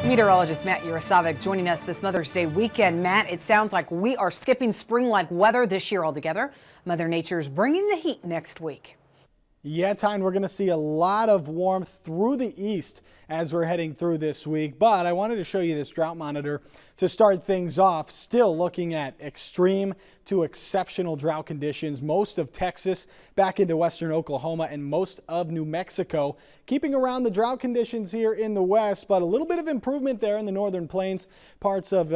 Meteorologist Matt Yurisovic joining us this Mother's Day weekend. Matt, it sounds like we are skipping spring-like weather this year altogether. Mother Nature's bringing the heat next week. Yeah, Tyne, we're going to see a lot of warmth through the east as we're heading through this week. But I wanted to show you this drought monitor to start things off. Still looking at extreme to exceptional drought conditions. Most of Texas back into western Oklahoma and most of New Mexico. Keeping around the drought conditions here in the west, but a little bit of improvement there in the northern plains. Parts of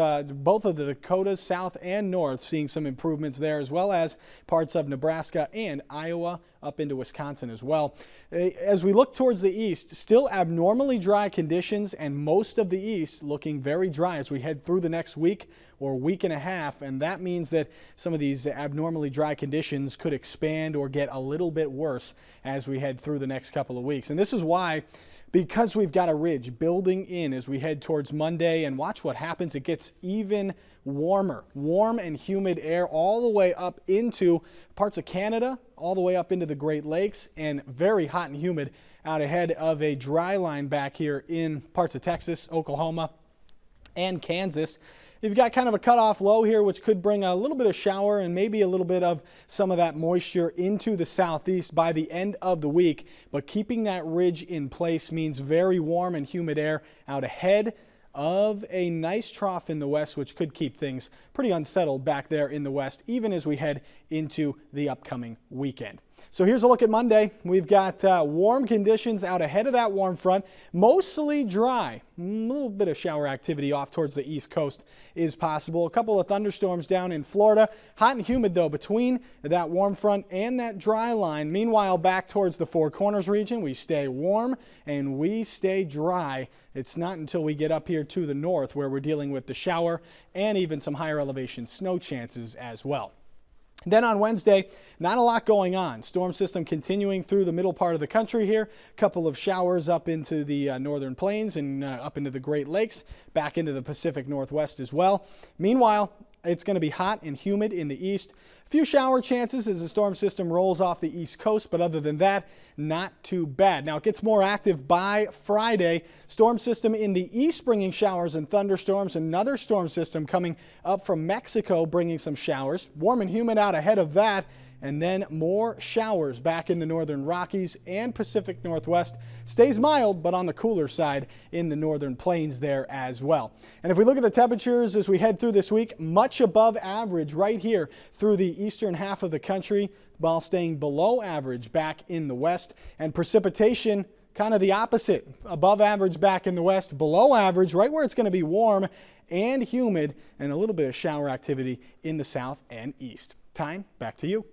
both of the Dakotas, south and north, seeing some improvements there, as well as parts of Nebraska and Iowa up into Wisconsin as well. As we look towards the east, still abnormally dry conditions, and most of the east looking very dry as we head through the next week or week and a half, and that means that some of these abnormally dry conditions could expand or get a little bit worse as we head through the next couple of weeks. And this is why, because we've got a ridge building in as we head towards Monday, and watch what happens. It gets even warmer, warm and humid air all the way up into parts of Canada, all the way up into the Great Lakes, and very hot and humid out ahead of a dry line back here in parts of Texas, Oklahoma, and Kansas. You've got kind of a cutoff low here, which could bring a little bit of shower and maybe a little bit of some of that moisture into the southeast by the end of the week. But keeping that ridge in place means very warm and humid air out ahead of a nice trough in the west, which could keep things pretty unsettled back there in the west, even as we head into the upcoming weekend. So here's a look at Monday. We've got warm conditions out ahead of that warm front, mostly dry. A little bit of shower activity off towards the east coast is possible. A couple of thunderstorms down in Florida. Hot and humid though between that warm front and that dry line. Meanwhile, back towards the Four Corners region, we stay warm and we stay dry. It's not until we get up here to the north where we're dealing with the shower and even some higher elevation snow chances as well. Then on Wednesday, not a lot going on. Storm system continuing through the middle part of the country here. A couple of showers up into the northern plains and up into the Great Lakes, back into the Pacific Northwest as well. Meanwhile, it's going to be hot and humid in the east. A few shower chances as the storm system rolls off the east coast, but other than that, not too bad. Now it gets more active by Friday. Storm system in the east bringing showers and thunderstorms. Another storm system coming up from Mexico bringing some showers. Warm and humid out ahead of that. And then more showers back in the northern Rockies and Pacific Northwest. Stays mild, but on the cooler side in the northern plains there as well. And if we look at the temperatures as we head through this week, much above average right here through the eastern half of the country, while staying below average back in the west. And precipitation kind of the opposite. Above average back in the west, below average right where it's going to be warm and humid, and a little bit of shower activity in the south and east. Tyne, back to you.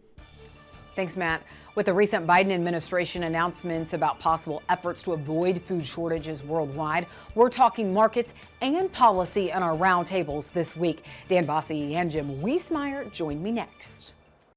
Thanks, Matt. With the recent Biden administration announcements about possible efforts to avoid food shortages worldwide, we're talking markets and policy in our roundtables this week. Dan Bosse and Jim Wiesmeyer join me next.